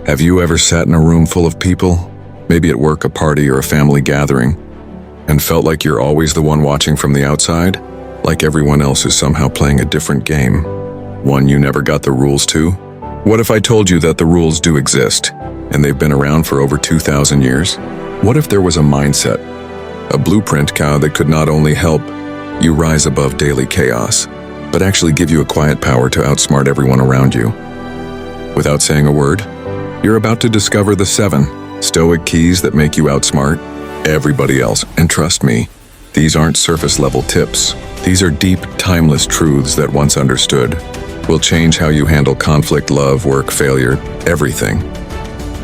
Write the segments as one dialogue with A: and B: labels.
A: Have you ever sat in a room full of people, maybe at work, a party, or a family gathering, and felt like you're always the one watching from the outside? Like everyone else is somehow playing a different game, one you never got the rules to? What if I told you that the rules do exist, and they've been around for over 2,000 years? What if there was a mindset, a blueprint that could not only help you rise above daily chaos, but actually give you a quiet power to outsmart everyone around you? Without saying a word, you're about to discover the 7 Stoic keys that make you outsmart everybody else. And trust me, these aren't surface-level tips. These are deep, timeless truths that, once understood, will change how you handle conflict, love, work, failure, everything.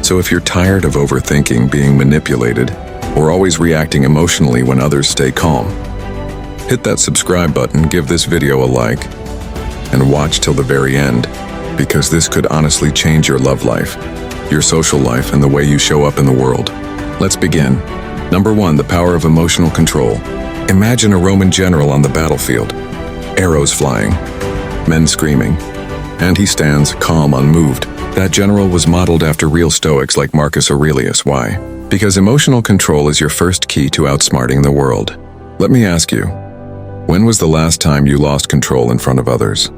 A: So if you're tired of overthinking, being manipulated, or always reacting emotionally when others stay calm, hit that subscribe button, give this video a like, and watch till the very end, because this could honestly change your love life, your social life, and the way you show up in the world. Let's begin. Number 1, the power of emotional control. Imagine a Roman general on the battlefield, arrows flying, men screaming, and he stands calm, unmoved. That general was modeled after real Stoics like Marcus Aurelius. Why? Because emotional control is your first key to outsmarting the world. Let me ask you, when was the last time you lost control in front of others?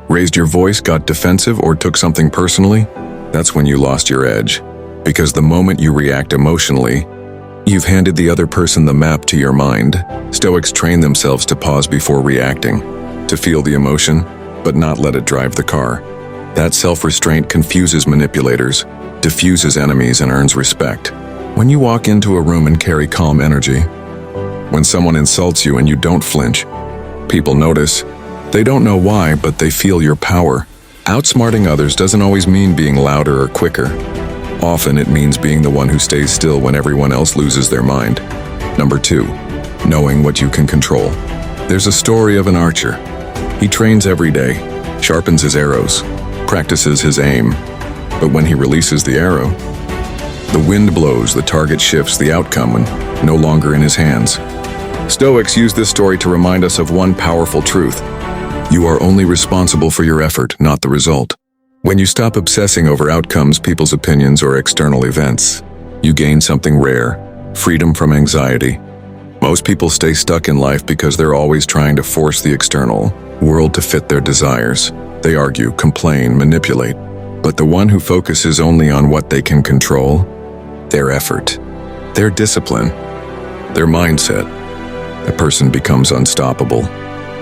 A: Raised your voice, got defensive, or took something personally? That's when you lost your edge. Because the moment you react emotionally, you've handed the other person the map to your mind. Stoics train themselves to pause before reacting, to feel the emotion, but not let it drive the car. That self-restraint confuses manipulators, diffuses enemies, and earns respect. When you walk into a room and carry calm energy, when someone insults you and you don't flinch, people notice. They don't know why, but they feel your power. Outsmarting others doesn't always mean being louder or quicker. Often it means being the one who stays still when everyone else loses their mind. Number 2, knowing what you can control. There's a story of an archer. He trains every day, sharpens his arrows, practices his aim. But when he releases the arrow, the wind blows, the target shifts, the outcome no longer in his hands. Stoics use this story to remind us of one powerful truth. You are only responsible for your effort, not the result. When you stop obsessing over outcomes, people's opinions, or external events, you gain something rare: freedom from anxiety. Most people stay stuck in life because they're always trying to force the external world to fit their desires. They argue, complain, manipulate. But the one who focuses only on what they can control, their effort, their discipline, their mindset, the person becomes unstoppable,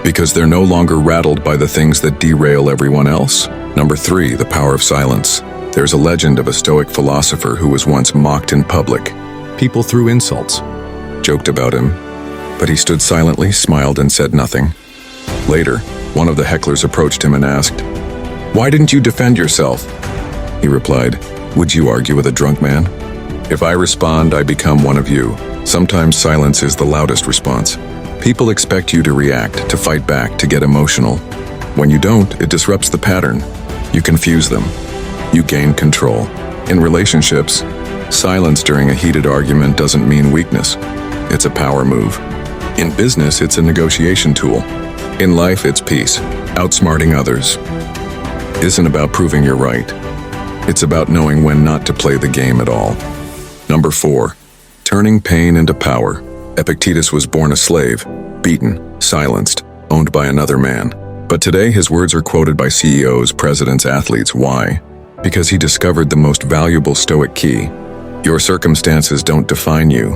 A: because they're no longer rattled by the things that derail everyone else. Number 3, the power of silence. There's a legend of a Stoic philosopher who was once mocked in public. People threw insults, joked about him, but he stood silently, smiled, and said nothing. Later, one of the hecklers approached him and asked, "Why didn't you defend yourself?" He replied, "Would you argue with a drunk man? If I respond, I become one of you." Sometimes silence is the loudest response. People expect you to react, to fight back, to get emotional. When you don't, it disrupts the pattern. You confuse them. You gain control. In relationships, silence during a heated argument doesn't mean weakness. It's a power move. In business, it's a negotiation tool. In life, it's peace. Outsmarting others isn't about proving you're right. It's about knowing when not to play the game at all. Number 4, turning pain into power. Epictetus was born a slave, beaten, silenced, owned by another man. But today his words are quoted by CEOs, presidents, athletes. Why? Because he discovered the most valuable Stoic key. Your circumstances don't define you.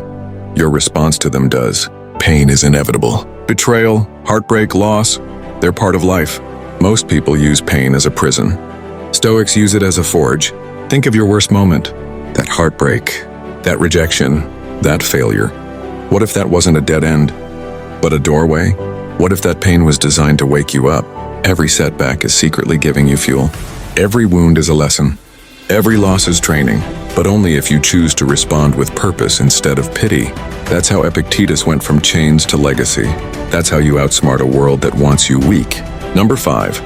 A: Your response to them does. Pain is inevitable. Betrayal, heartbreak, loss, they're part of life. Most people use pain as a prison. Stoics use it as a forge. Think of your worst moment. That heartbreak, that rejection, that failure. What if that wasn't a dead end, but a doorway? What if that pain was designed to wake you up? Every setback is secretly giving you fuel. Every wound is a lesson. Every loss is training, but only if you choose to respond with purpose instead of pity. That's how Epictetus went from chains to legacy. That's how you outsmart a world that wants you weak. Number 5,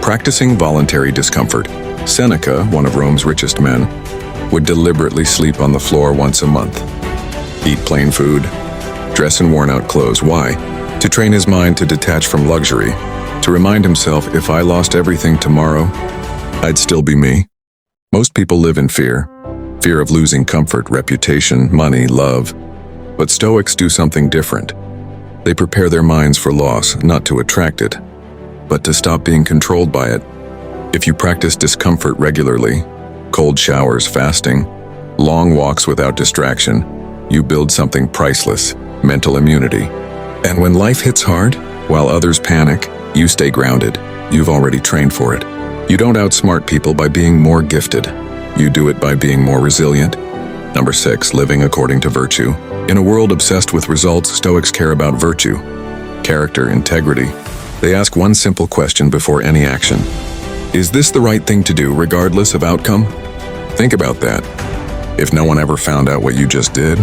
A: practicing voluntary discomfort. Seneca, one of Rome's richest men, would deliberately sleep on the floor once a month, eat plain food, dress in worn-out clothes. Why? To train his mind to detach from luxury, to remind himself, if I lost everything tomorrow, I'd still be me. Most people live in fear. Fear of losing comfort, reputation, money, love. But Stoics do something different. They prepare their minds for loss, not to attract it, but to stop being controlled by it. If you practice discomfort regularly, cold showers, fasting, long walks without distraction, you build something priceless, mental immunity. And when life hits hard, while others panic, you stay grounded. You've already trained for it. You don't outsmart people by being more gifted. You do it by being more resilient. Number 6, living according to virtue. In a world obsessed with results, Stoics care about virtue, character, integrity. They ask one simple question before any action. Is this the right thing to do, regardless of outcome? Think about that. If no one ever found out what you just did,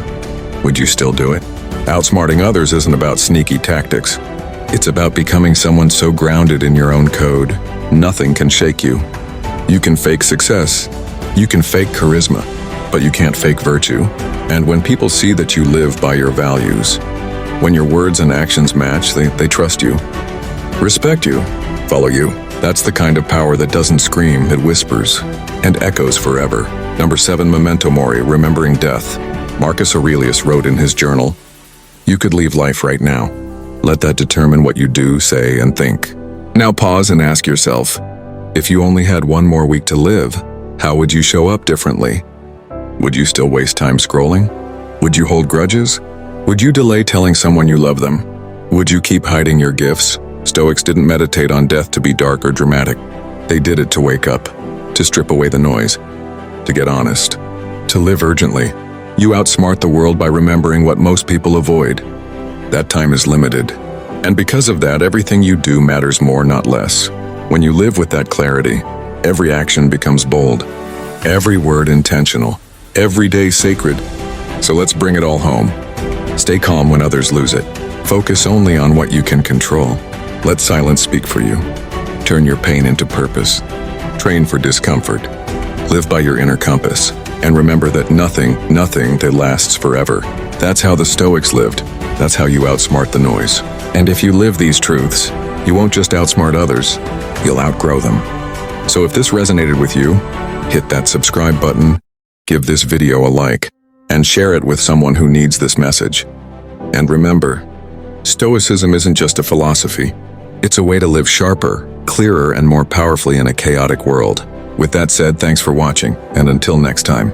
A: would you still do it? Outsmarting others isn't about sneaky tactics. It's about becoming someone so grounded in your own code, nothing can shake you. You can fake success, you can fake charisma, but you can't fake virtue. And when people see that you live by your values, when your words and actions match, they trust you, respect you, follow you. That's the kind of power that doesn't scream, it whispers and echoes forever. Number 7, memento mori, remembering death. Marcus Aurelius wrote in his journal, "You could leave life right now. Let that determine what you do, say, and think." Now pause and ask yourself, if you only had one more week to live, how would you show up differently? Would you still waste time scrolling? Would you hold grudges? Would you delay telling someone you love them? Would you keep hiding your gifts? Stoics didn't meditate on death to be dark or dramatic. They did it to wake up, to strip away the noise, to get honest, to live urgently. You outsmart the world by remembering what most people avoid. That time is limited. And because of that, everything you do matters more, not less. When you live with that clarity, every action becomes bold, every word intentional, every day sacred. So let's bring it all home. Stay calm when others lose it. Focus only on what you can control. Let silence speak for you. Turn your pain into purpose. Train for discomfort. Live by your inner compass. And remember that nothing that lasts forever. That's how the Stoics lived. That's how you outsmart the noise. And if you live these truths, you won't just outsmart others, you'll outgrow them. So if this resonated with you, hit that subscribe button, give this video a like, and share it with someone who needs this message. And remember, Stoicism isn't just a philosophy. It's a way to live sharper, clearer, and more powerfully in a chaotic world. With that said, thanks for watching, and until next time.